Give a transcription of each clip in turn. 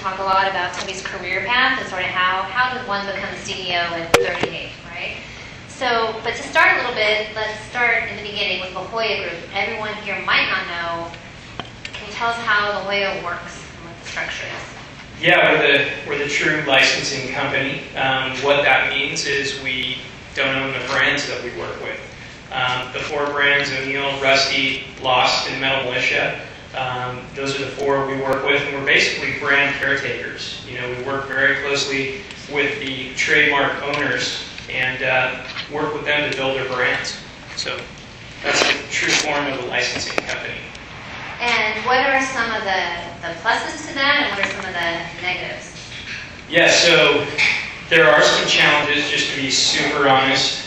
talk a lot about Toby's career path and sort of how does one become a CEO in 30 days, right? So, but to start a little bit, let's start in the beginning with La Jolla Group. Everyone here might not know. Can you tell us how La Jolla works and what the structure is? Yeah, we're the true licensing company. What that means is we don't own the brands that we work with. The 4 brands, O'Neill, Rusty, Lost, and Metal Militia, those are the 4 we work with, and we're basically brand caretakers. You know, we work very closely with the trademark owners and work with them to build their brands. So that's the true form of a licensing company. And what are some of the pluses to that, and what are some of the negatives? Yeah, so there are some challenges, just to be super honest.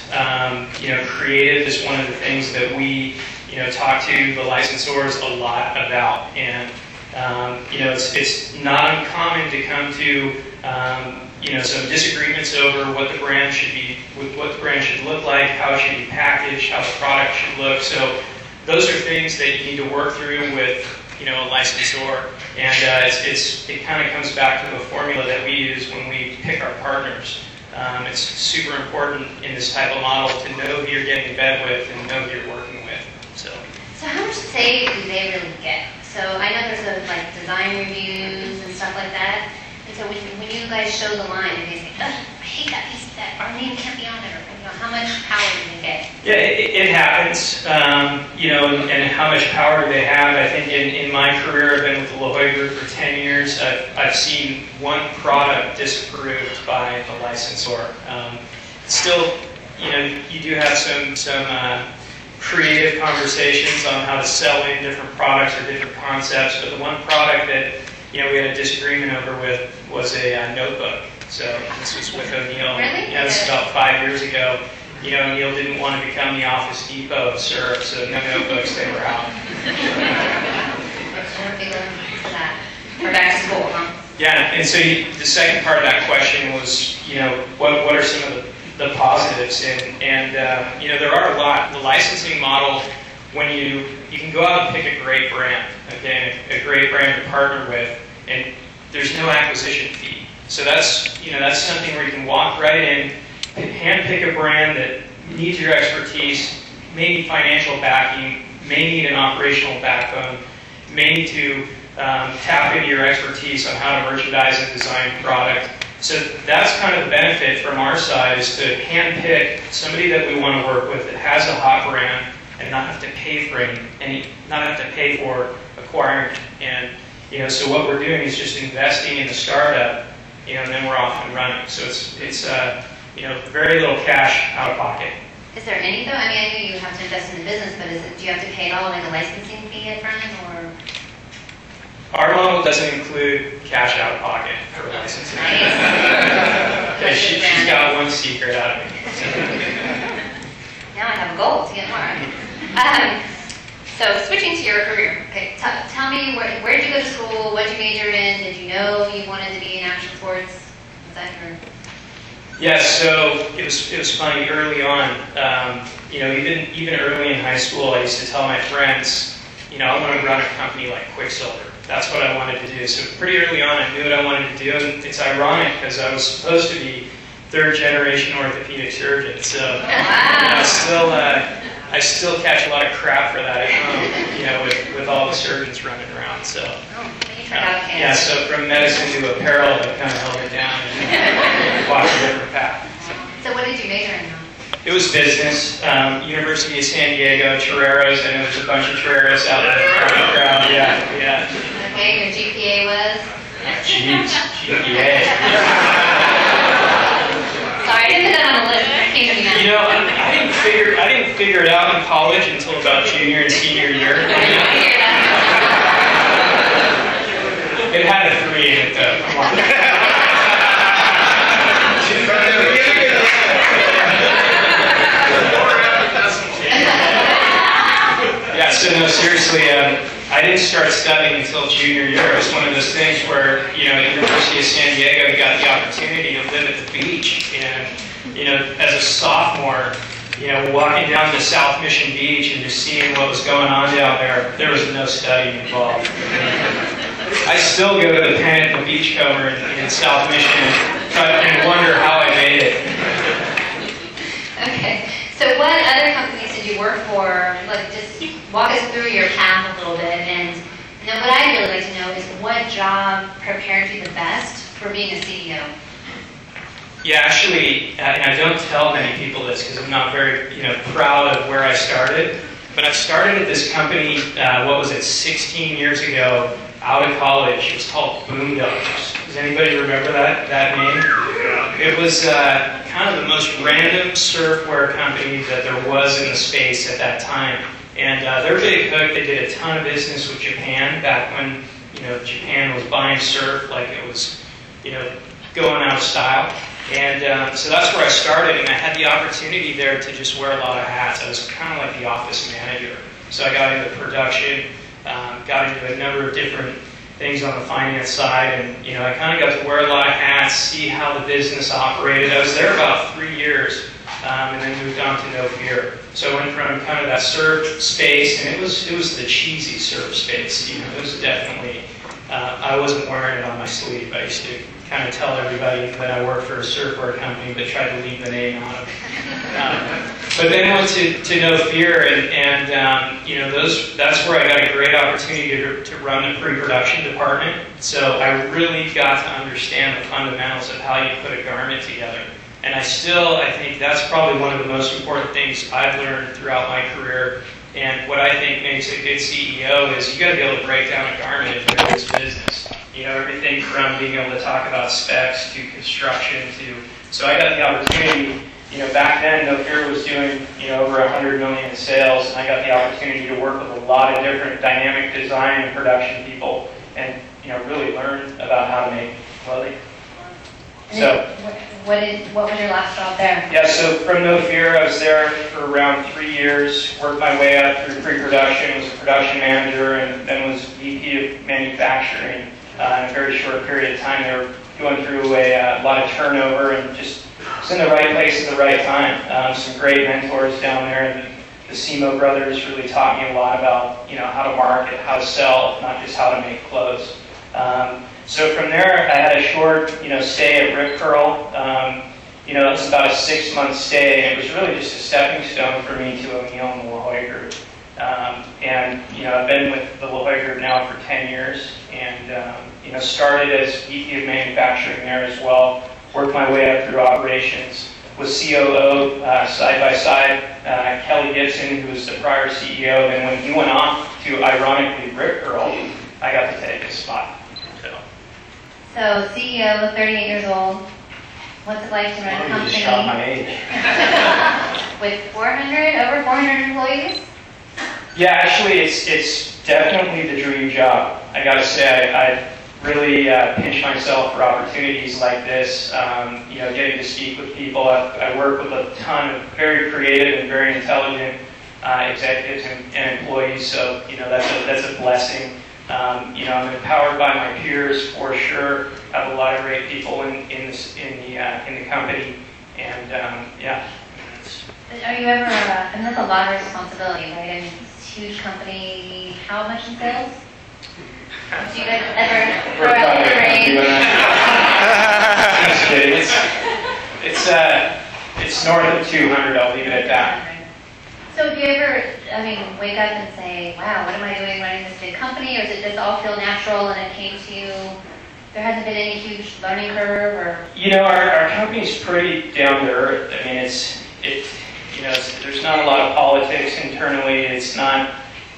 You know, creative is one of the things that we, you know, talk to the licensors a lot about. And, you know, it's not uncommon to come to, you know, some disagreements over what the brand should be, what the brand should look like, how it should be packaged, how the product should look. So those are things that you need to work through with, you know, a licensor. And it kind of comes back to the formula that we use when we pick our partners. It's super important in this type of model to know who you're getting in bed with and know who you're working with. So how much say do they really get? So I know there's like design reviews and stuff like that. And so when you guys show the line and they say, ugh, I hate that piece, that our name can't be on it, or you know, how much power do they get? Yeah, it happens. You know, and how much power do they have? I think in my career, I've been with the La Jolla Group for 10 years. I've seen one product disapproved by the licensor. Still, you know, you do have some creative conversations on how to sell in different products or different concepts, but the one product that, you know, we had a disagreement over with was a notebook. So this was with O'Neill. Really? Yeah, this was about 5 years ago. You know, O'Neill didn't want to become the Office Depot of syrup, so no notebooks, they were out. For back to school, huh? Yeah, and so the second part of that question was, you know, what are some of the positives? And you know, there are a lot. The licensing model, when you can go out and pick a great brand, okay, a great brand to partner with, and there's no acquisition fee. So that's, you know, that's something where you can walk right in, hand pick a brand that needs your expertise, may need financial backing, may need an operational backbone, may need to tap into your expertise on how to merchandise and design product. So that's kind of the benefit from our side, is to hand pick somebody that we want to work with that has a hot brand and not have to pay for not have to pay for acquiring it. And you know, so what we're doing is just investing in the startup, you know, and then we're off and running. So it's you know, very little cash out of pocket. Is there any though? I mean, I know you have to invest in the business, but do you have to pay at all, like a licensing fee up front, or? Our model doesn't include cash out of pocket for licensing. Nice. Okay, she's got one secret out of me. Now I have a goal to get more. So switching to your career, okay, tell me where did you go to school? What did you major in? Did you know you wanted to be in action sports? Was that your? Yeah, so it was funny early on. You know, even early in high school, I used to tell my friends, you know, I want to run a company like Quicksilver. That's what I wanted to do. So pretty early on, I knew what I wanted to do, and it's ironic because I was supposed to be 3rd-generation orthopedic surgeon. So wow. You know, I still catch a lot of crap for that at home, you know, with all the surgeons running around. So yeah, so from medicine to apparel, I kind of held it down and walked a different path. So what did you major in? It was business. University of San Diego, Toreros. I know there's a bunch of Toreros out there in the crowd. Yeah. Okay, your GPA was? Jeez, GPA. Sorry, I didn't put that on the list. You know, I didn't figure it out in college until about junior and senior year. It had a 3 in it, though. Come on. Yeah, so no, seriously, I didn't start studying until junior year. It was one of those things where, you know, at University of San Diego, you got the opportunity to live at the beach. And, you know, as a sophomore, you know, walking down to South Mission Beach and just seeing what was going on down there, there was no studying involved. I still go to the Penitent Beachcomber in South Michigan and wonder how I made it. Okay. So what other companies did you work for? Like, just walk us through your path a little bit. And then what I'd really like to know is what job prepared you the best for being a CEO? Yeah, actually, and I don't tell many people this because I'm not very, proud of where I started. But I started at this company, 16 years ago, out of college. It was called Boondoggers. Does anybody remember that name? It was kind of the most random surfwear company that there was in the space at that time. And they're a big hook. They did a ton of business with Japan back when, Japan was buying surf like it was, going out of style. And so that's where I started, and I had the opportunity there to just wear a lot of hats. I was kind of like the office manager. So I got into production, got into a number of different things on the finance side, and I kind of got to wear a lot of hats, see how the business operated. I was there about 3 years, and then moved on to No Fear. So I went from kind of that surf space, and it was the cheesy surf space. It was definitely, I wasn't wearing it on my sleeve. I used to kind of tell everybody that I worked for a surfwear company, but tried to leave the name on it. But then I went to No Fear, and that's where I got a great opportunity to run the pre-production department. So I really got to understand the fundamentals of how you put a garment together. And I think that's probably one of the most important things I've learned throughout my career. And what I think makes a good CEO is you got to be able to break down a garment if you're in this business. Everything from being able to talk about specs to construction to. So I got the opportunity. Back then, No Fear was doing over $100 million in sales, and I got the opportunity to work with a lot of different dynamic design and production people, and really learn about how to make clothing. So. What was your last job there? Yeah, so from No Fear, I was there for around 3 years, worked my way up through pre-production, was a production manager, and then was VP of manufacturing. In a very short period of time, they were going through a lot of turnover, and just was in the right place at the right time. Some great mentors down there. The Simo brothers really taught me a lot about how to market, how to sell, not just how to make clothes. So from there, I had a short stay at Rip Curl. It was about a 6-month stay, and it was really just a stepping stone for me to O'Neill and the La Jolla Group. I've been with the La Jolla Group now for 10 years, and started as VP of manufacturing there as well. Worked my way up through operations. Was COO side by side. Kelly Gibson, who was the prior CEO, and when he went off to, ironically, Rip Curl, I got to take his spot. So CEO, 38 years old. What's it like to run a company? You just shot my age. With over 400 employees? Yeah, actually, it's definitely the dream job. I got to say, I really pinch myself for opportunities like this. Getting to speak with people. I work with a ton of very creative and very intelligent executives and employees. So that's a blessing. I'm empowered by my peers for sure. I have a lot of great people in the company, and yeah. Are you ever? And that's a lot of responsibility, right? I mean, it's a huge company. How much in sales? Do you guys ever throw out the range? Just kidding. It's north of 200. I'll leave it at that. So do you ever, wake up and say, wow, what am I doing running this big company? Or does it just all feel natural and it came to you? There hasn't been any huge learning curve? Or our company's pretty down to earth. I mean, there's not a lot of politics internally. It's not,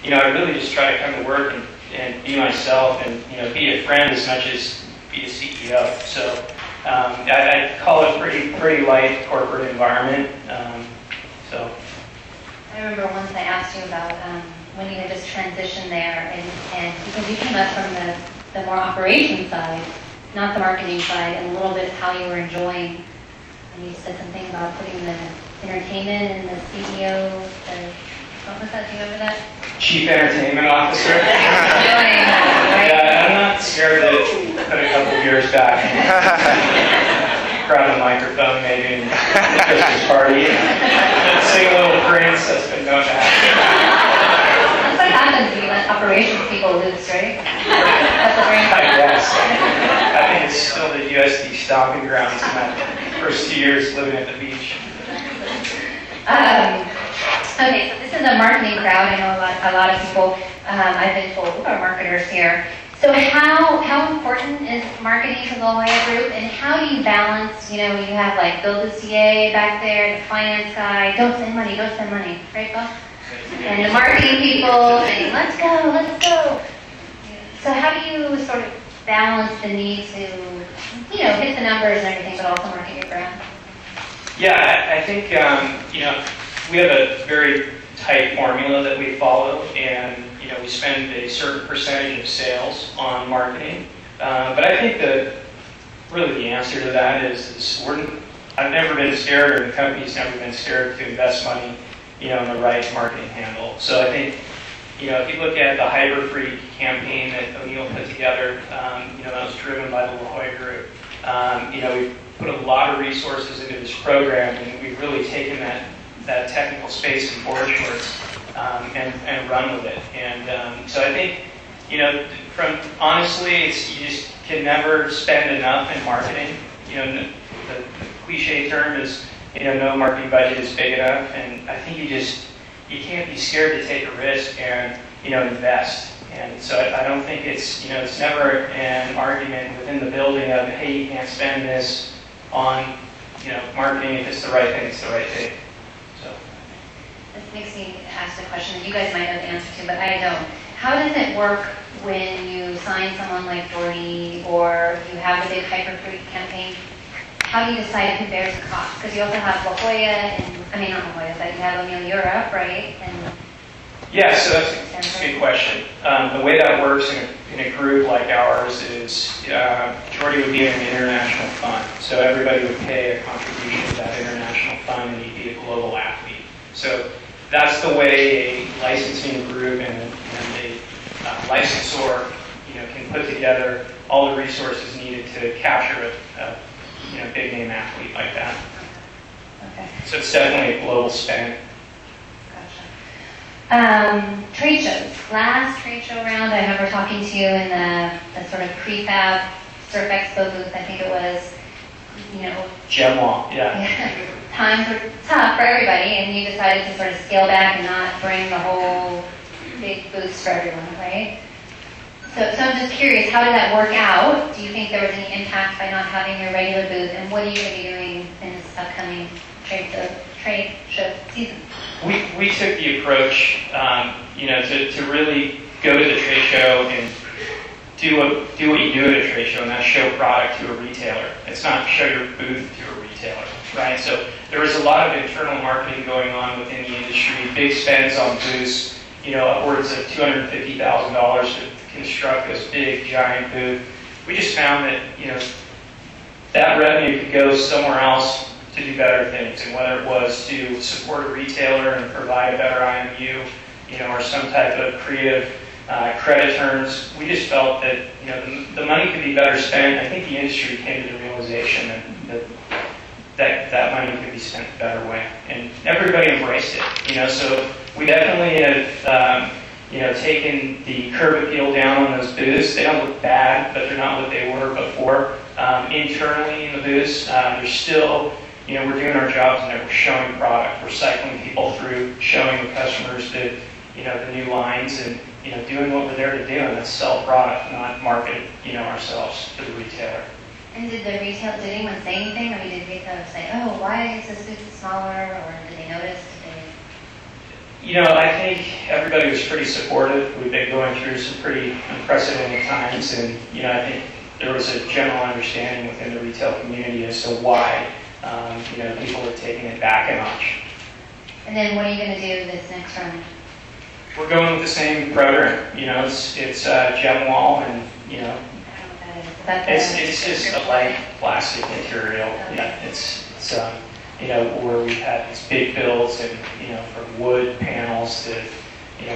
I really just try to come to work and be myself and, be a friend as much as be a CEO. So I call it pretty light corporate environment. I remember once I asked you about when you had just transitioned there, and because you came up from the more operation side, not the marketing side, and a little bit of how you were enjoying, and you said something about putting the entertainment and the CEO, what was that, do you remember that? Chief Entertainment Officer. Right? Yeah, I'm not scared to put a couple years back. Grab a microphone maybe and Christmas party. Sing a little Prince, that's been known to happen. That's what happens when you let operations people loose, right? That's the brain. some of the USD stomping grounds in my first 2 years living at the beach. Okay, so this is a marketing crowd. I know a lot of people, I've been told, are marketers here. So how important is marketing to the La Jolla Group, and how do you balance, you have like Bill the CA back there, the finance guy, don't spend money, right, Bill? And the marketing people saying, let's go. So how do you sort of balance the need to, hit the numbers and everything, but also market your brand? Yeah, I think, we have a very tight formula that we follow, and, we spend a certain percentage of sales on marketing. But I think that really the answer to that is I've never been scared, or the company's never been scared to invest money, in the right marketing handle. So I think, if you look at the Hyper Free campaign that O'Neill put together, that was driven by the La Jolla Group. We put a lot of resources into this program, and we've really taken that technical space in board shorts and run with it. And so I think, honestly, you just can never spend enough in marketing. The cliche term is, no marketing budget is big enough, and I think you can't be scared to take a risk and, invest. And so I don't think it's never an argument within the building of, hey, you can't spend this on, marketing. If it's the right thing, it's the right thing. So. This makes me ask a question that you guys might know the answer to, but I don't. How does it work when you sign someone like Jordy, or you have the big Hyper Free campaign? How do you decide who bears the cost? Because you also have La Jolla, not La Jolla, but you have O'Neill Europe, right? Yeah, so that's a good question. The way that works in a group like ours is Jordy would be in an international fund. So everybody would pay a contribution to that international fund, and he'd be a global athlete. So that's the way a licensing group and a licensor can put together all the resources needed to capture a big name athlete like that. Okay. So it's definitely a global spend. Gotcha. Trade shows. Last trade show round, I remember talking to you in the sort of prefab Surf Expo booth, I think it was, Gem wall, yeah. Times were tough for everybody, and you decided to sort of scale back and not bring the whole big booths for everyone, right? So I'm just curious, how did that work out? Do you think there was any impact by not having your regular booth, and what are you going to be doing in this upcoming trade show season? We took the approach, to really go to the trade show and do what you do at a trade show, and that's show product to a retailer. It's not show your booth to a retailer, right? So there was a lot of internal marketing going on within the industry, big spends on booths, upwards of $250,000 to construct this big, giant booth. We just found that, that revenue could go somewhere else to do better things, and whether it was to support a retailer and provide a better IMU, or some type of creative credit terms, we just felt that the money could be better spent. I think the industry came to the realization that money could be spent a better way, and everybody embraced it. So we definitely have taken the curb appeal down on those booths. They don't look bad, but they're not what they were before. Internally in the booths, they're still. We're doing our jobs, and we're showing product. We're cycling people through, showing the customers the new lines, and doing what we're there to do, and that's sell product, not market ourselves to the retailer. And did anyone say anything? Did retailers say, "Oh, why is this booth smaller?" Or did they notice? I think everybody was pretty supportive. We've been going through some pretty unprecedented times, and I think there was a general understanding within the retail community as to why people are taking it back a notch. And then what are you going to do this next round? We're going with the same program. It's gem wall, and it's just a light plastic material. Yeah, it's where we've had these big builds, and from wood panels to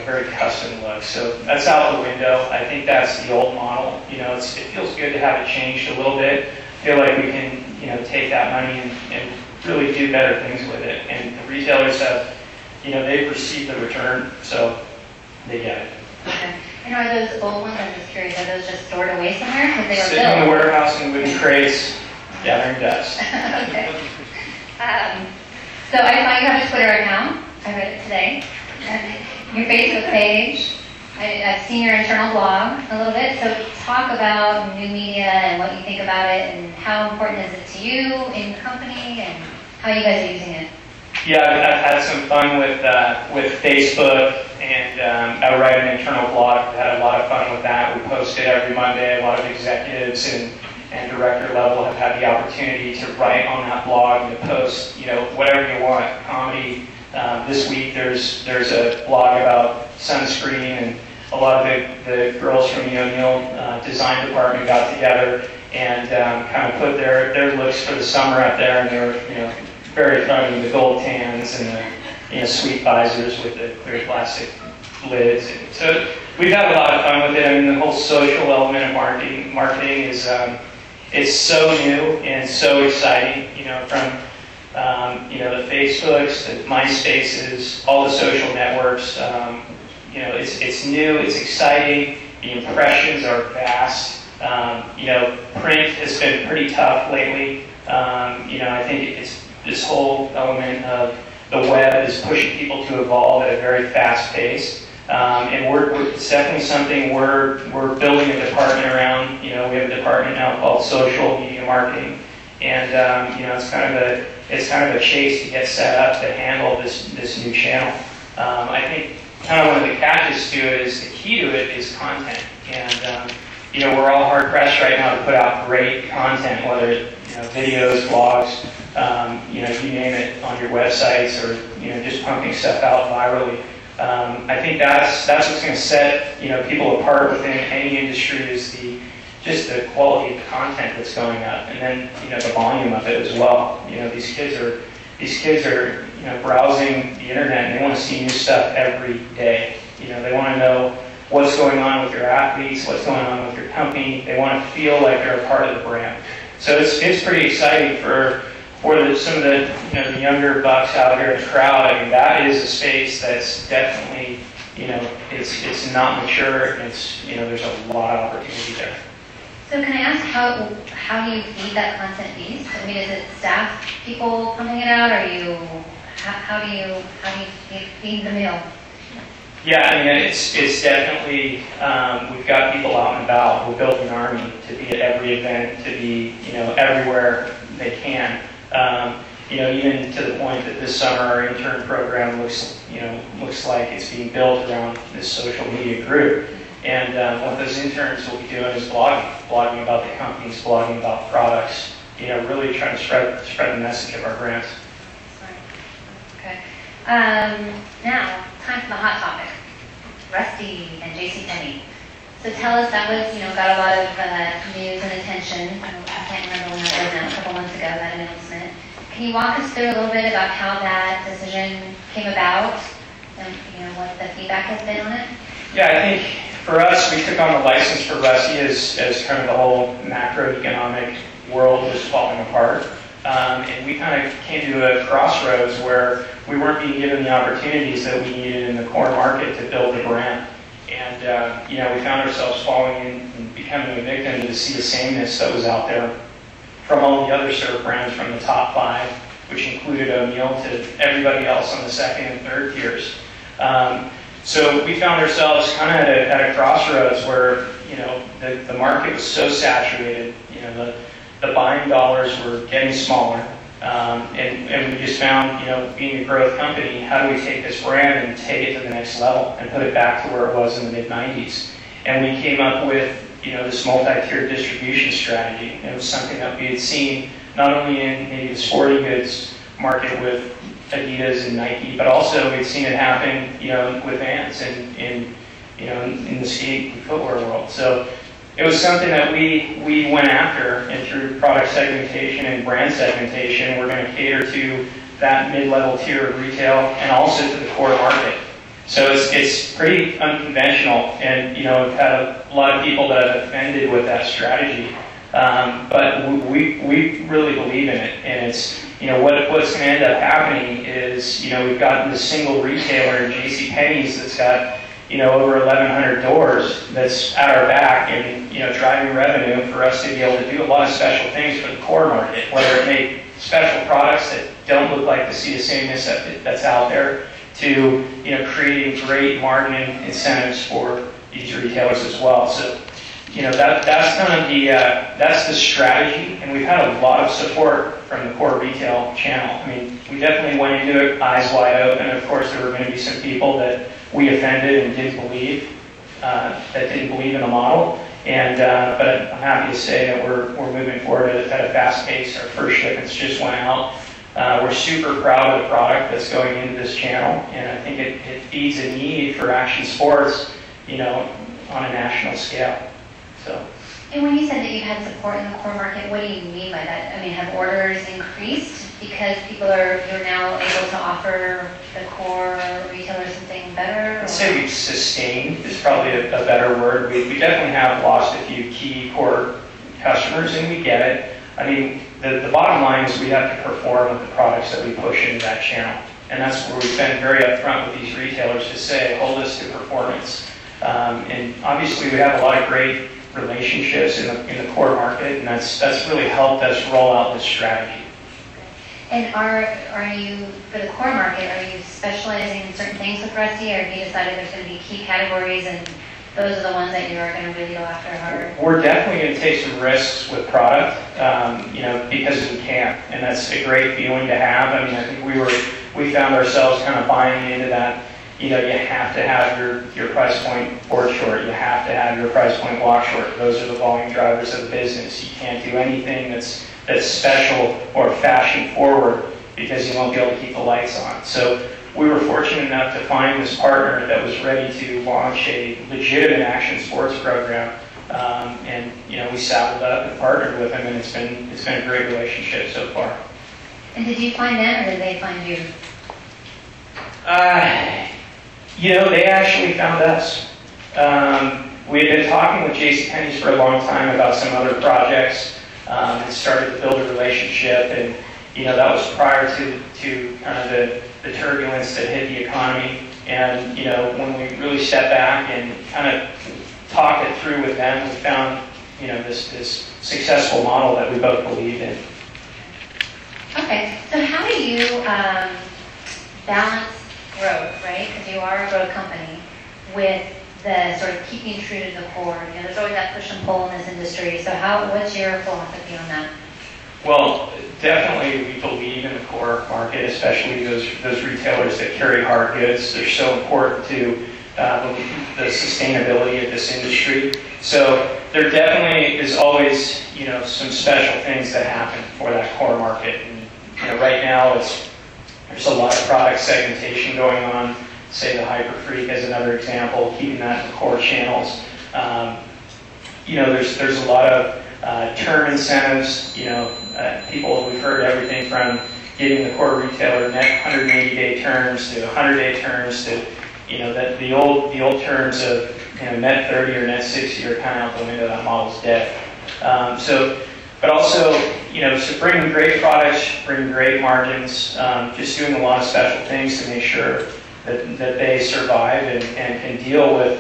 very custom looks. So that's out the window. I think that's the old model. It feels good to have it changed a little bit. I feel like we can take that money and really do better things with it. And the retailers have, they've received the return, so they get it. Okay. And are those old ones, I'm just curious, are those just stored away somewhere? Because they were Sitting built. in the warehouse in wooden crates, gathering dust. Okay. So I saw you have a Twitter account. I read it today. Your Facebook page. I've seen your internal blog a little bit. So talk about new media and what you think about it, and how important is it to you in the company, and how you guys are using it. Yeah, I've had some fun with Facebook, and I write an internal blog. I've had a lot of fun with that. We post it every Monday. A lot of executives and director level have had the opportunity to write on that blog and to post, whatever you want. Comedy. This week there's a blog about sunscreen, and a lot of the girls from the O'Neill design department got together and kind of put their looks for the summer up there, and they were very funny, the gold tans and the sweet visors with the clear plastic lids. And so we've had a lot of fun with it. I mean, the whole social element of marketing is it's so new and so exciting. From the Facebooks, the MySpaces, all the social networks. It's new, it's exciting. The impressions are vast. Print has been pretty tough lately. I think it's this whole element of the web is pushing people to evolve at a very fast pace. And it's definitely something we're building a department around. We have a department now called Social Media Marketing, and it's kind of a chase to get set up to handle this new channel. I think kind of one of the catches to it is the key to it is content, and we're all hard pressed right now to put out great content, whether it's videos, blogs, you name it, on your websites, or just pumping stuff out virally. I think that's what's going to set people apart within any industry is just the quality of the content that's going up, and then the volume of it as well. These kids are browsing the internet, and they want to see new stuff every day. They want to know what's going on with your athletes, what's going on with your company. They want to feel like they're a part of the brand. So it's pretty exciting for some of the younger bucks out here in the crowd. I mean, that is a space that's definitely it's not mature, and there's a lot of opportunity there. So can I ask how do you feed that content beast? I mean, is it staff people pumping it out, or how do you feed the meal? Yeah, I mean, it's definitely, we've got people out and about. We're building an army to be at every event, to be, everywhere they can. Even to the point that this summer our intern program looks like it's being built around this social media group. And what those interns will be doing is blogging about the companies, blogging about products, really trying to spread the message of our brands. Okay. Now, time for the hot topic. Rusty and JCPenney. So tell us, that was, got a lot of news and attention. I can't remember when it was now, a couple months ago, that announcement. Can you walk us through a little bit about how that decision came about, and what the feedback has been on it? Yeah, I think for us, we took on the license for Rusty as kind of the whole macroeconomic world was falling apart. And we kind of came to a crossroads where we weren't being given the opportunities that we needed in the core market to build the brand. And, we found ourselves falling in and becoming a victim to see the sameness that was out there from all the other surf brands, from the top 5, which included O'Neill, to everybody else on the second and third tiers. So we found ourselves kind of at a crossroads where, the market was so saturated, the buying dollars were getting smaller, and we just found, being a growth company, how do we take this brand and take it to the next level and put it back to where it was in the mid-90s? And we came up with, this multi-tiered distribution strategy. And it was something that we had seen not only in maybe the sporting goods market with Adidas and Nike, but also we'd seen it happen, with Vans and in the skate and footwear world. So it was something that we went after, and through product segmentation and brand segmentation, we're going to cater to that mid-level tier of retail and also to the core market. So it's pretty unconventional, and we've had a lot of people that have offended with that strategy. But we really believe in it, and it's what's going to end up happening is we've gotten this single retailer in JCPenney's that's got over 1,100 doors that's at our back and, driving revenue for us to be able to do a lot of special things for the core market, whether it make special products that don't look like the see the sameness that's out there, to, creating great marketing incentives for these retailers as well. So, that's kind of that's the strategy, and we've had a lot of support from the core retail channel. I mean, we definitely went into it eyes wide open. Of course, there were going to be some people that we offended and didn't believe in the model. And but I'm happy to say that we're moving forward at a fast pace. Our first shipments just went out. We're super proud of the product that's going into this channel, and I think it feeds a need for action sports, on a national scale. So. And when you said that you had support in the core market, what do you mean by that? I mean, have orders increased because you're now able to offer the core retailers something better? I'd say we've sustained is probably a better word. We definitely have lost a few key core customers, and we get it. I mean, the bottom line is we have to perform with the products that we push into that channel. And that's where we've been very upfront with these retailers to say, hold us to performance. And obviously we have a lot of great relationships in the core market, and that's really helped us roll out this strategy. And are you, for the core market, are you specializing in certain things with Rusty, or have you decided there's going to be key categories and those are the ones that you are going to really go after hard? We're definitely going to take some risks with product, because we can, and that's a great feeling to have. I mean, I think we found ourselves kind of buying into that. You have to have your price point board short. You have to have your price point walk short. Those are the volume drivers of the business. You can't do anything that's special or fashion forward because you won't be able to keep the lights on. So we were fortunate enough to find this partner that was ready to launch a legitimate action sports program, and we saddled up and partnered with them, and it's been a great relationship so far. And did you find them, or did they find you? They actually found us. We had been talking with JCPenney's for a long time about some other projects, and started to build a relationship, and that was prior to kind of the turbulence that hit the economy. And when we really stepped back and kind of talked it through with them, we found this successful model that we both believed in. Okay, so how do you balance growth, right? Because you are a growth company, with the sort of keeping true to the core. There's always that push and pull in this industry. So what's your philosophy on that? Well, definitely we believe in the core market, especially those retailers that carry hard goods. They're so important to the sustainability of this industry. So there definitely is always some special things that happen for that core market. And right now there's a lot of product segmentation going on. Say the Hyperfreak as another example, keeping that in the core channels. There's a lot of term incentives. We've heard everything from giving the core retailer net 180-day terms to 100-day terms to the old terms of net 30 or net 60 are kind of out the window. That model's dead. But also, so bringing great products, bringing great margins, just doing a lot of special things to make sure that they survive and can deal with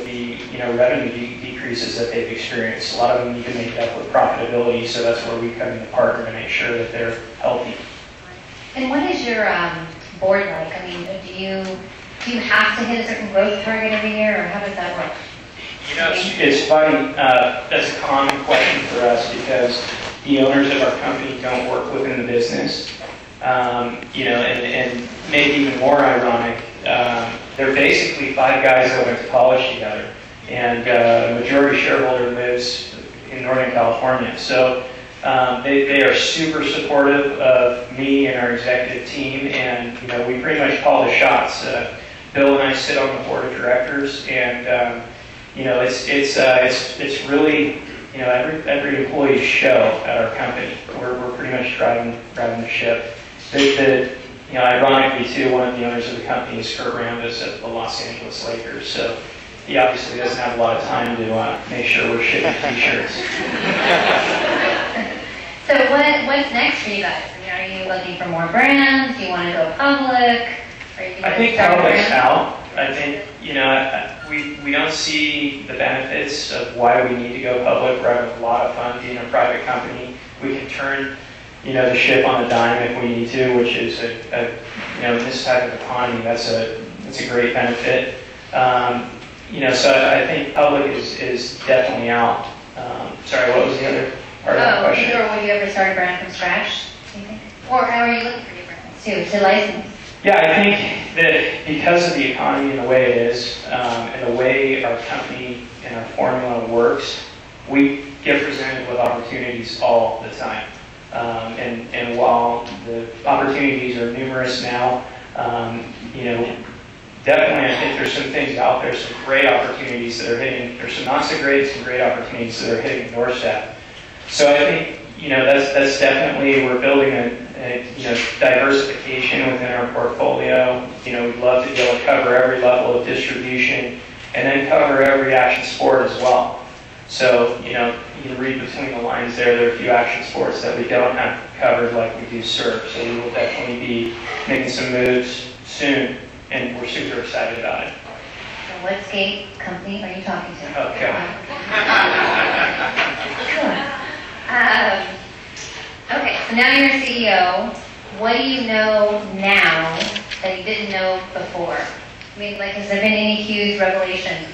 the revenue decreases that they've experienced. A lot of them need to make up with profitability, so that's where we come in to partner to make sure that they're healthy. And what is your board like? I mean, do you have to hit a certain growth target every year, or how does that work? It's funny. That's a common question for us because the owners of our company don't work within the business. And maybe even more ironic, they're basically 5 guys that went to college together, and the majority shareholder lives in Northern California. So they are super supportive of me and our executive team, and we pretty much call the shots. Bill and I sit on the board of directors, and it's really every employee's show at our company. We're pretty much driving the ship. Ironically too, one of the owners of the company is Kurt Rambis of the Los Angeles Lakers. So he obviously doesn't have a lot of time to make sure we're shipping T-shirts. So what's next for you guys? I mean, are you looking for more brands? Do you want to go public? I think public's out. I think, we don't see the benefits of why we need to go public. We're having a lot of fun being a private company. We can turn, the ship on a dime if we need to, which is in this type of economy, that's a great benefit. So I think public is definitely out. Sorry, what was the other part of that question? Or would you ever start a brand from scratch, do you think? Or how are you looking for new brands to license? Yeah, I think that because of the economy and the way it is, and the way our company and our formula works, we get presented with opportunities all the time. And while the opportunities are numerous now, definitely I think there's some things out there, some great opportunities that are hitting. There's some not so great, some great opportunities that are hitting doorstep. So I think that's definitely, we're building a diversification within our portfolio. We'd love to be able to cover every level of distribution and then cover every action sport as well. So, you can read between the lines there are a few action sports that we don't have covered like we do surf. So we will definitely be making some moves soon, and we're super excited about it. So what skate company are you talking to? Okay. Okay, so now you're a CEO. What do you know now that you didn't know before? I mean, has there been any huge revelations?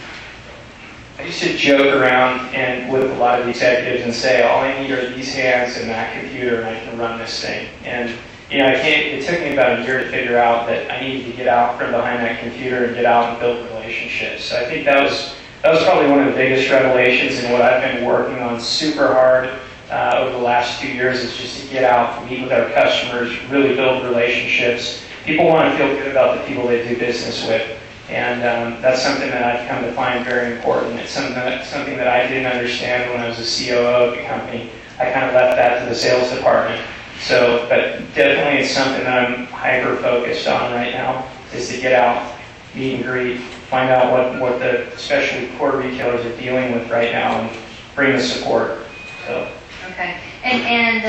I used to joke around and with a lot of the executives and say, all I need are these hands and that computer and I can run this thing. And it took me about a year to figure out that I needed to get out from behind that computer and get out and build relationships. So I think that was probably one of the biggest revelations, and what I've been working on super hard over the last 2 years is just to get out, meet with our customers, really build relationships. People want to feel good about the people they do business with. And that's something that I've come to find very important. It's something that I didn't understand when I was a COO of the company. I kind of left that to the sales department. So, but definitely it's something that I'm hyper-focused on right now, is to get out, meet and greet, find out what the especially core retailers are dealing with right now and bring the support. So. Okay. And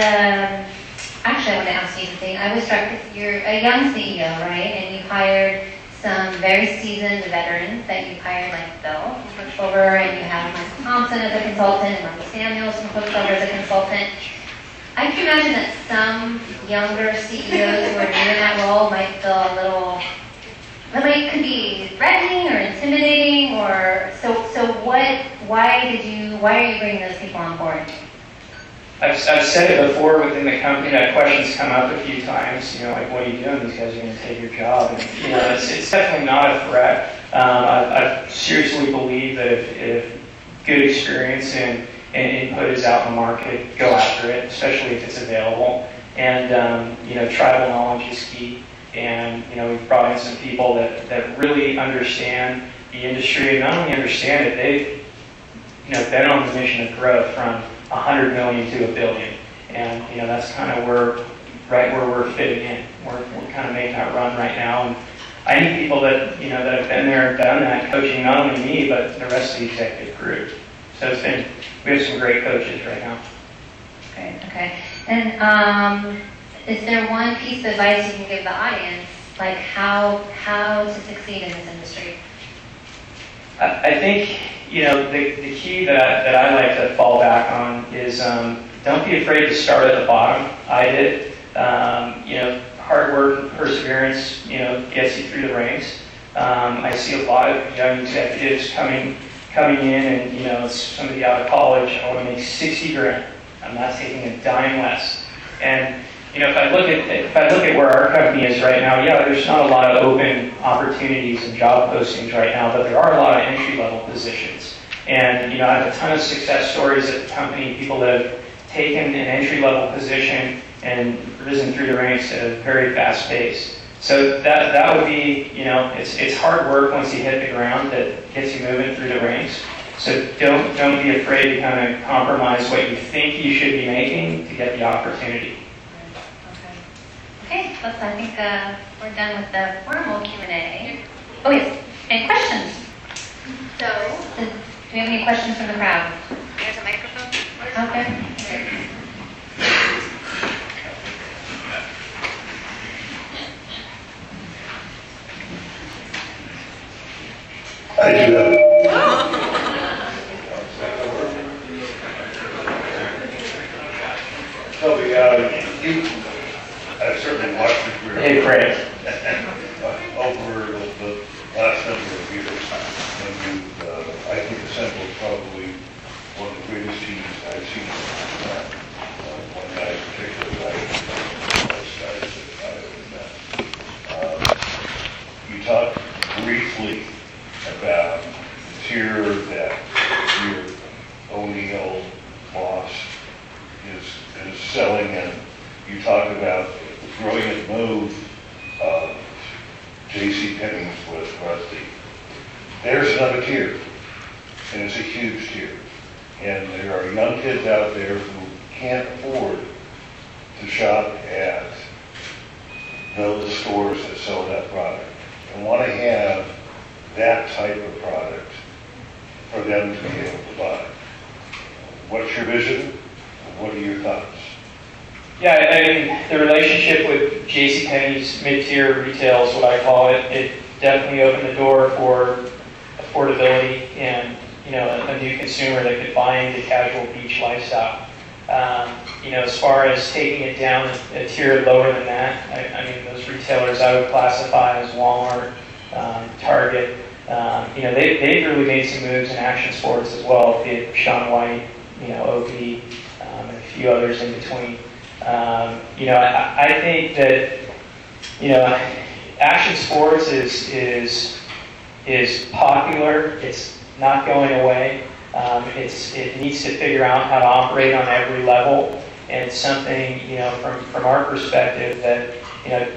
actually I want to ask you something. I was struck with you're a young CEO, right? And you've hired some very seasoned veterans that you've hired, like Bill from Quicksilver, and you have Michael Thompson as a consultant, and Michael Samuels from Quicksilver as a consultant. I can imagine that some younger CEOs who are new in that role might feel a little, it could be threatening or intimidating, or why are you bringing those people on board? I've said it before within the company. That question's come up a few times. What are you doing? These guys are going to take your job. And, it's definitely not a threat. I seriously believe that if good experience and input is out in the market, go after it, especially if it's available. And tribal knowledge is key. And we've brought in some people that really understand the industry, and not only understand it, they've been on the mission of growth from 100 million to $1 billion, and that's kind of where we're fitting in. We're kind of making that run right now, and I need people that that have been there and done that, coaching not only me but the rest of the executive group. So we have some great coaches right now. Great. Okay. And is there one piece of advice you can give the audience, like how to succeed in this industry? I think the key that I like to fall back on is don't be afraid to start at the bottom. I did. Hard work and perseverance gets you through the ranks. I see a lot of young executives coming in, and somebody out of college, I want to make 60 grand. I'm not taking a dime less. And if I look at where our company is right now, there's not a lot of open opportunities and job postings right now, but there are a lot of entry-level positions. And I have a ton of success stories at the company, people that have taken an entry-level position and risen through the ranks at a very fast pace. So that would be, it's hard work once you hit the ground that gets you moving through the ranks. So don't be afraid to kind of compromise what you think you should be making to get the opportunity. Okay, I think we're done with the formal Q&A. Oh yes, any questions? So, do we have any questions from the crowd? There's a microphone. Okay. I do have it. Toby, I've certainly watched your career. Hey, Craig. Over the last number of years, when you, I think assembled probably one of the greatest teams I've seen. One guy in particular, most guys that I've met. You talked briefly about the tier that your O'Neill boss is selling, and you talk about the brilliant move of J.C. Penney's with Rusty. There's another tier, and it's a huge tier. And there are young kids out there who can't afford to shop at those stores that sell that product and want to have that type of product for them to be able to buy. What's your vision? What are your thoughts? Yeah, I mean, the relationship with JCPenney's mid-tier retail is what I call it. It definitely opened the door for affordability and, a new consumer that could buy into casual beach lifestyle. As far as taking it down a tier lower than that, I mean, those retailers I would classify as Walmart, Target. They've really made some moves in action sports as well, be it Shaun White, OP, and a few others in between. I think that action sports is popular. It's not going away. It needs to figure out how to operate on every level, and it's something from our perspective that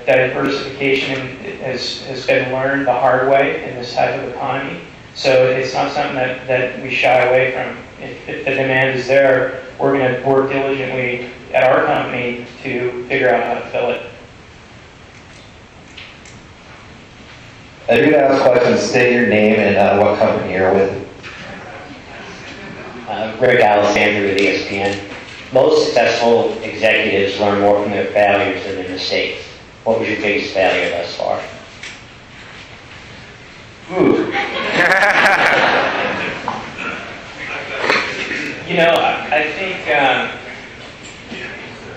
diversification has been learned the hard way in this type of economy. So it's not something that we shy away from. If the demand is there, we're going to work diligently at our company to figure out how to fill it. If you're going to ask questions, state your name and what company you're with. Rick Alexander with ESPN. Most successful executives learn more from their failures than their mistakes. What was your biggest failure thus far? Ooh.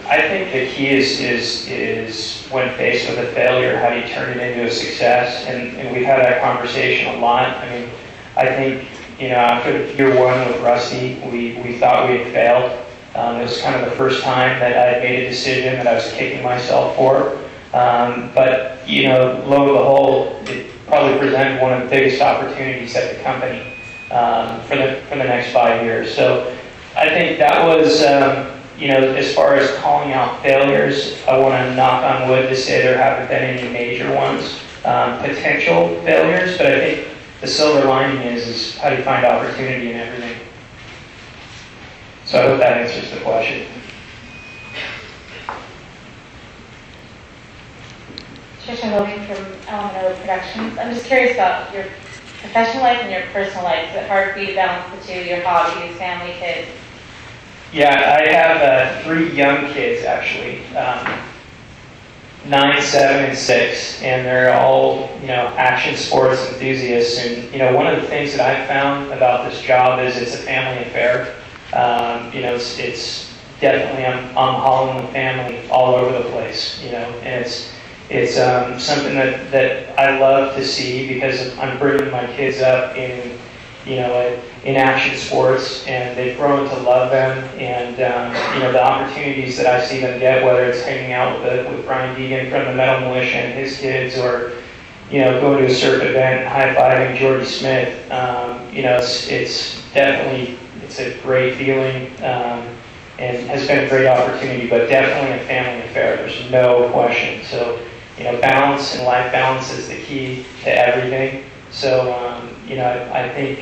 I think the key is when faced with a failure, how do you turn it into a success? And we've had that conversation a lot. I mean, I think, after year one with Rusty, we thought we had failed. It was kind of the first time that I had made a decision that I was kicking myself for. But lo and behold, it probably presented one of the biggest opportunities at the company for the next 5 years. So I think that was, as far as calling out failures, I want to knock on wood to say there haven't been any major ones, potential failures, but I think the silver lining is how do you find opportunity in everything. So I hope that answers the question. Trisha Logan from Element Productions. I'm just curious about your professional life and your personal life. Is it hard for you to balance the two, your hobbies, family, kids? Yeah, I have 3 young kids, actually, 9, 7, and 6, and they're all, action sports enthusiasts. And, one of the things that I've found about this job is it's a family affair. It's definitely, I'm hauling the family all over the place, and it's something that I love to see because I'm bringing my kids up in action sports, and they've grown to love them. And the opportunities that I see them get, whether it's hanging out with Brian Deegan from the Metal Militia and his kids, or going to a surf event, high-fiving Jordy Smith. It's definitely a great feeling, and has been a great opportunity, but definitely a family affair. There's no question. So balance and life balance is the key to everything. So I think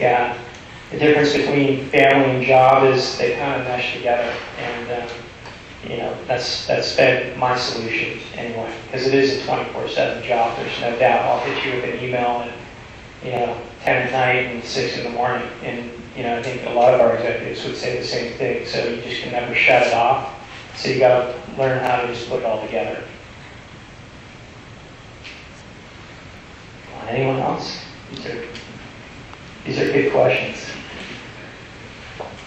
the difference between family and job is they kind of mesh together, and that's been my solution anyway, because it is a 24/7 job. There's no doubt. I'll hit you with an email at 10 at night and 6 in the morning, and I think a lot of our executives would say the same thing. So you just can never shut it off. So you got to learn how to just put it all together. Anyone else? These are good questions.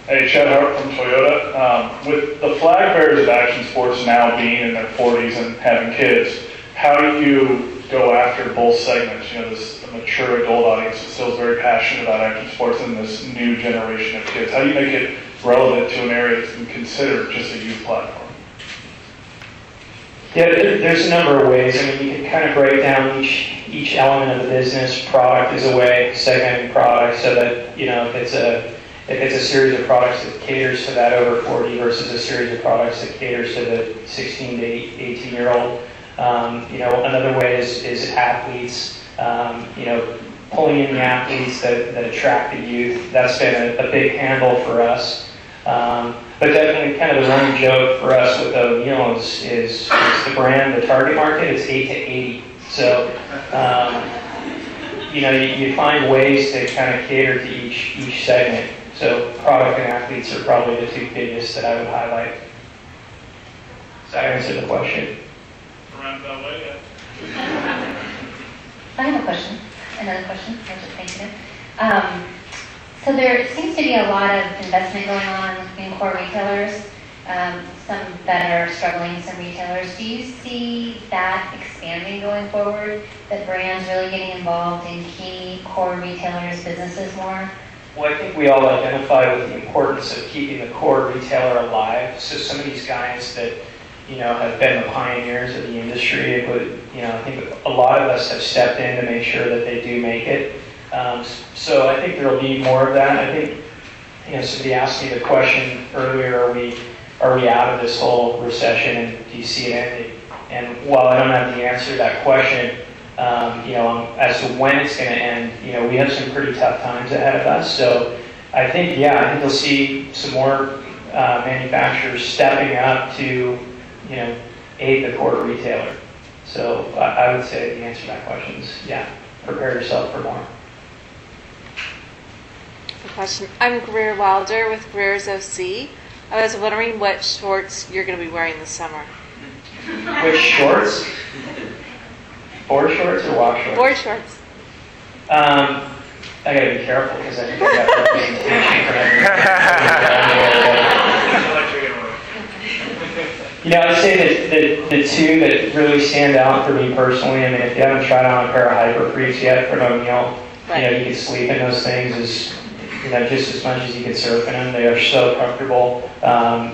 Hey, Chad Hart from Toyota. With the flag bearers of action sports now being in their 40s and having kids, how do you go after both segments? You know, this mature adult audience that still is very passionate about action sports and this new generation of kids. How do you make it relevant to an area that's been considered just a youth platform? Yeah, there's a number of ways. I mean, you can kind of break down each element of the business. Product is a way, segmenting product so that, you know, if it's a series of products that caters to that over 40 versus a series of products that caters to the 16 to 18-year-old. You know, another way is athletes, you know, pulling in the athletes that attract the youth. That's been a big handle for us. But definitely kind of the running joke for us with O'Neill is the brand, the target market is 8 to 80. So, you know, you find ways to kind of cater to each segment. So product and athletes are probably the two biggest that I would highlight. Does that answer the question? Around that way, I have a question, another question. I was just thinking it. So there seems to be a lot of investment going on in core retailers, some that are struggling, some retailers. Do you see that expanding going forward, that brands really getting involved in key core retailers' businesses more? Well, I think we all identify with the importance of keeping the core retailer alive. So some of these guys that, you know, have been the pioneers of the industry, you know, I think a lot of us have stepped in to make sure that they do make it. So I think there will be more of that. I think, you know, somebody asked me the question earlier, are we out of this whole recession and do you see it ending? And while I don't have the answer to that question, you know, as to when it's going to end, you know, we have some pretty tough times ahead of us. So I think, yeah, I think you'll see some more manufacturers stepping up to, you know, aid the core retailer. So I would say the answer to that question is, yeah, prepare yourself for more. Question. I'm Greer Wilder with Greer's OC. I was wondering what shorts you're going to be wearing this summer. Which shorts? Board shorts or walk shorts? Board shorts. I gotta be careful because I think I got representation for You know, I'd say that the two that really stand out for me personally, I mean, if you haven't tried on a pair of Hyper Freaks yet from O'Neill, you know, you can sleep in those things you know, just as much as you can surf in them. They are so comfortable.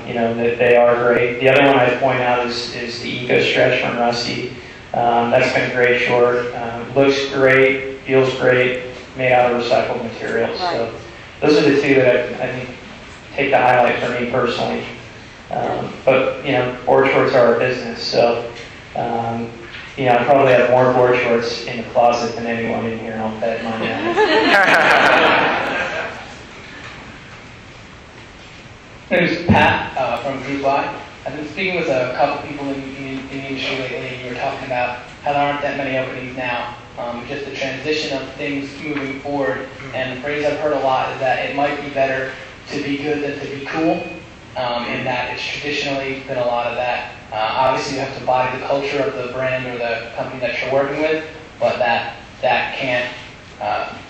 You know, they are great. The other one I'd point out is the Eco Stretch from Rusty. That's been a great short. Looks great, feels great, made out of recycled materials. Right. So those are the two that I think take the highlight for me personally. But, you know, board shorts are our business. So, you know, I probably have more board shorts in the closet than anyone in here, and I'll bet money on it. My name is Pat from Group Y. I've been speaking with a couple people in the industry lately, and you were talking about how there aren't that many openings now, just the transition of things moving forward. And the phrase I've heard a lot is that it might be better to be good than to be cool, in that it's traditionally been a lot of that. Obviously, you have to embody the culture of the brand or the company that you're working with, but that can't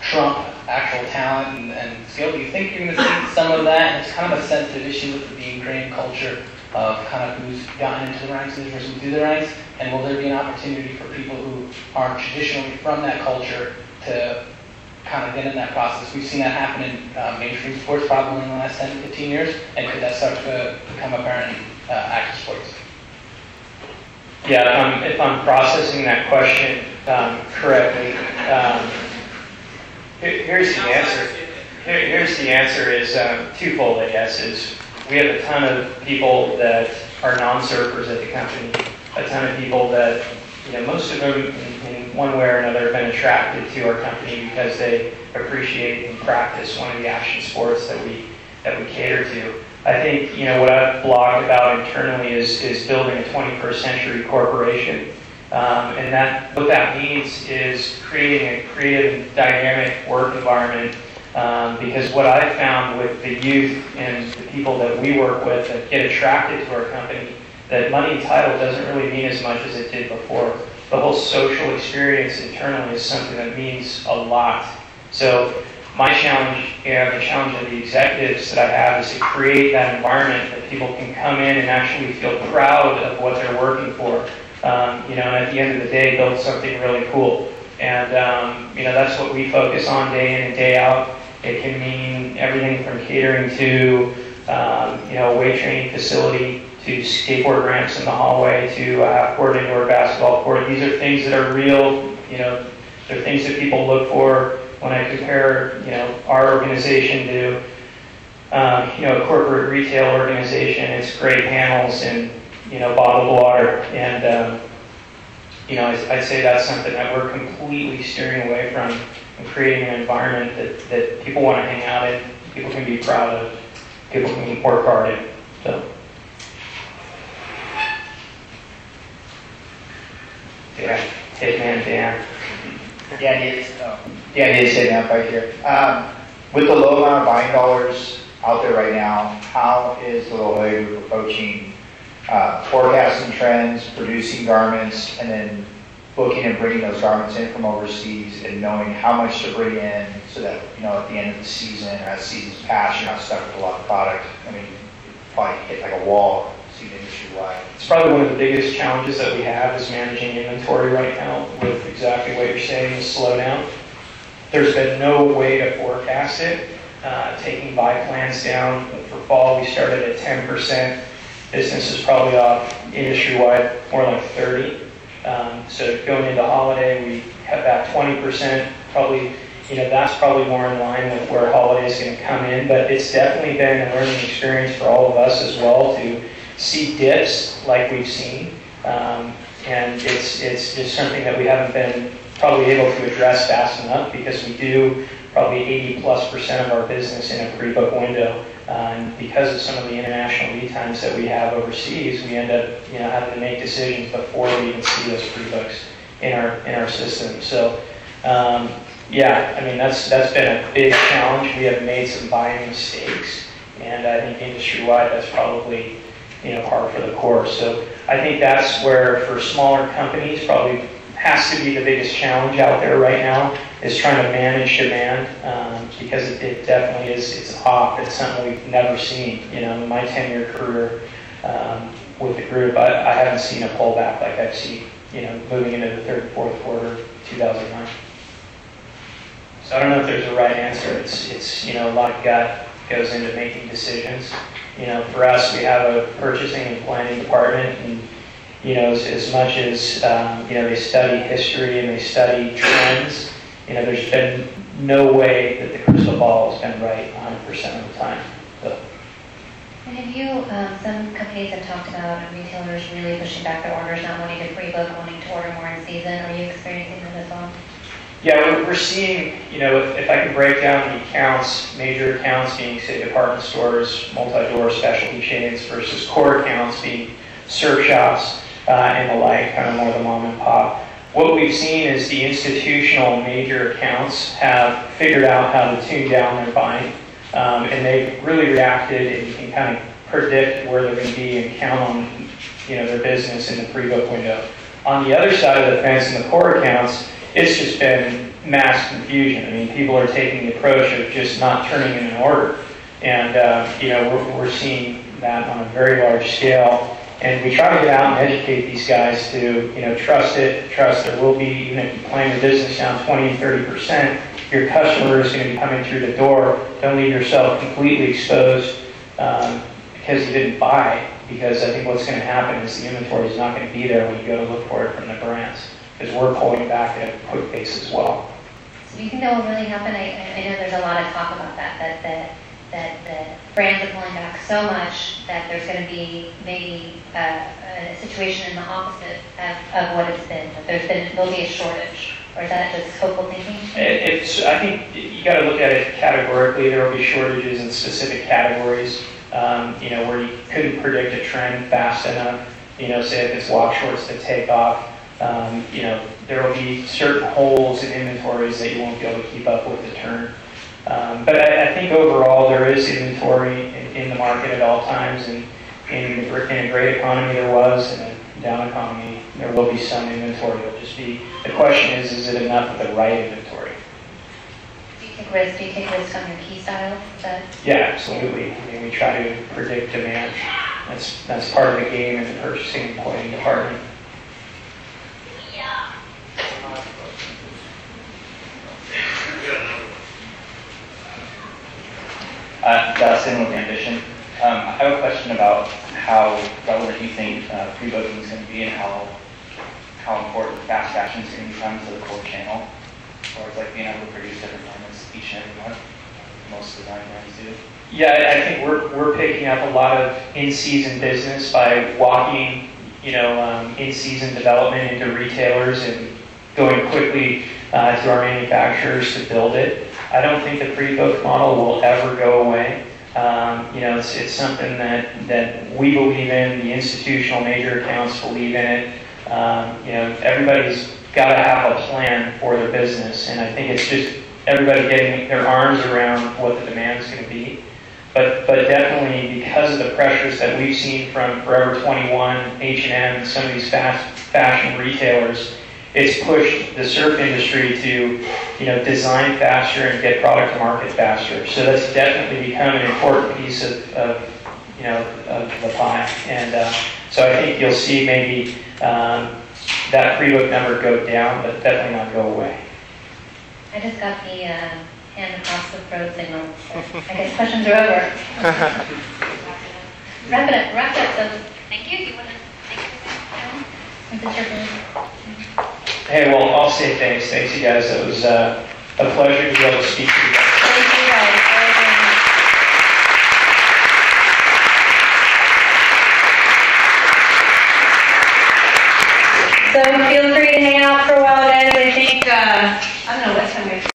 trump actual talent and skill. Do you think you're going to see some of that? And it's kind of a sensitive issue with the ingrained culture of kind of who's gotten into the ranks versus through the ranks, and will there be an opportunity for people who aren't traditionally from that culture to kind of get in that process? We've seen that happen in mainstream sports probably in the last 10 to 15 years, and could that start to become apparent in active sports? Yeah, if I'm processing that question correctly, here's the answer. Here's the answer is twofold, I guess, is we have a ton of people that are non-surfers at the company, a ton of people that, you know, most of them in one way or another have been attracted to our company because they appreciate and practice one of the action sports that we cater to. I think, you know, what I've blogged about internally is building a 21st century corporation. And what that means is creating a creative and dynamic work environment. Because what I've found with the youth and the people that we work with that get attracted to our company, that money and title doesn't really mean as much as it did before. The whole social experience internally is something that means a lot. So my challenge, the challenge of the executives that I have is to create that environment that people can come in and actually feel proud of what they're working for. And at the end of the day, build something really cool. And, that's what we focus on day in and day out. It can mean everything from catering to, a weight training facility, to skateboard ramps in the hallway, to half-court indoor basketball court. These are things that are real, they're things that people look for. When I compare, our organization to, a corporate retail organization, it's great panels and, bottled water. And, I'd say that's something that we're completely steering away from and creating an environment that people want to hang out in, people can be proud of, people can work hard in. So. Yeah, Hitman Dan. The idea is setting up right here. With the low amount of buying dollars out there right now, how is the La Jolla Group approaching forecasting trends, producing garments, and then booking and bringing those garments in from overseas and knowing how much to bring in so that, at the end of the season or as seasons pass, you're not stuck with a lot of product. I mean, probably hit like a wall industry-wide. It's probably one of the biggest challenges that we have is managing inventory right now with exactly what you're saying, the slowdown. There's been no way to forecast it. Taking buy plans down for fall, we started at 10%. Business is probably off industry-wide more like 30. So going into holiday, we cut back 20%. Probably, that's probably more in line with where holiday is going to come in. But it's definitely been a learning experience for all of us as well to see dips like we've seen, and it's just something that we haven't been probably able to address fast enough because we do probably 80+% of our business in a pre-book window, and because of some of the international lead times that we have overseas, we end up having to make decisions before we even see those pre-books in our system. So that's been a big challenge. We have made some buying mistakes, and I think industry-wide that's probably par for the course. So I think that's where, for smaller companies, probably has to be the biggest challenge out there right now, is trying to manage demand, because it definitely is, it's off. It's something we've never seen. In my 10-year career with the group, I haven't seen a pullback like I've seen, moving into the third and fourth quarter of 2009. So I don't know if there's a right answer. It's a lot of gut goes into making decisions. For us, we have a purchasing and planning department, and as much as they study history and they study trends, there's been no way that the crystal ball has been right 100% of the time. So. And have you, some companies have talked about retailers really pushing back their orders, not wanting to pre-book, wanting to order more in season. Are you experiencing that as well? Yeah, we're seeing, if I can break down the accounts, major accounts being, say, department stores, multi-door specialty chains versus core accounts being surf shops and the like, kind of more the mom and pop. What we've seen is the institutional major accounts have figured out how to tune down their buying, and they've really reacted, and you can kind of predict where they're going to be and count on, their business in the pre-book window. On the other side of the fence, in the core accounts, it's just been mass confusion. I mean, people are taking the approach of just not turning in an order. And, we're seeing that on a very large scale. And we try to get out and educate these guys to, trust there will be, even if you plan your business down 20 and 30%, your customer is going to be coming through the door. Don't leave yourself completely exposed because you didn't buy. Because I think what's going to happen is the inventory is not going to be there when you go to look for it from the brands. Because we're pulling back at a quick pace as well. So do you think that will really happen? I know there's a lot of talk about that the brands are pulling back so much that there's going to be maybe a situation in the opposite of what it's been. That there'll be a shortage, or is that just hopeful thinking? I think you got to look at it categorically. There will be shortages in specific categories. Where you couldn't predict a trend fast enough. Say if it's walk shorts that take off. There will be certain holes in inventories that you won't be able to keep up with the turn. But I think overall there is inventory in the market at all times, and in a great economy there was, and a down economy there will be some inventory. It'll just be, the question is it enough of the right inventory? Do you think risk? Do you take risk on your key styles? Yeah, absolutely. I mean, we try to predict demand. That's part of the game in the purchasing and planning department. Dustin with Ambition. I have a question about how relevant you think pre-booking is going to be and how important fast fashion is going to become to the core channel, or it's like being able to produce different garments each and every month. Most design brands do. Yeah, I think we're picking up a lot of in-season business by walking, in-season development into retailers and going quickly to our manufacturers to build it. I don't think the pre-book model will ever go away. It's something that we believe in. The institutional major accounts believe in it. Everybody's got to have a plan for their business, and I think it's just everybody getting their arms around what the demand is going to be. But definitely because of the pressures that we've seen from Forever 21, H&M, and some of these fast fashion retailers, it's pushed the surf industry to, design faster and get product to market faster. So that's definitely become an important piece of the pie. And so I think you'll see maybe that pre-book number go down, but definitely not go away. I just got the hand across the throat signal. So I guess questions are over. Wrap it up. So thank you. Do you want to thank you? Is it your Hey, well, I'll say thanks. Thanks, you guys. It was a pleasure to be able to speak to you guys.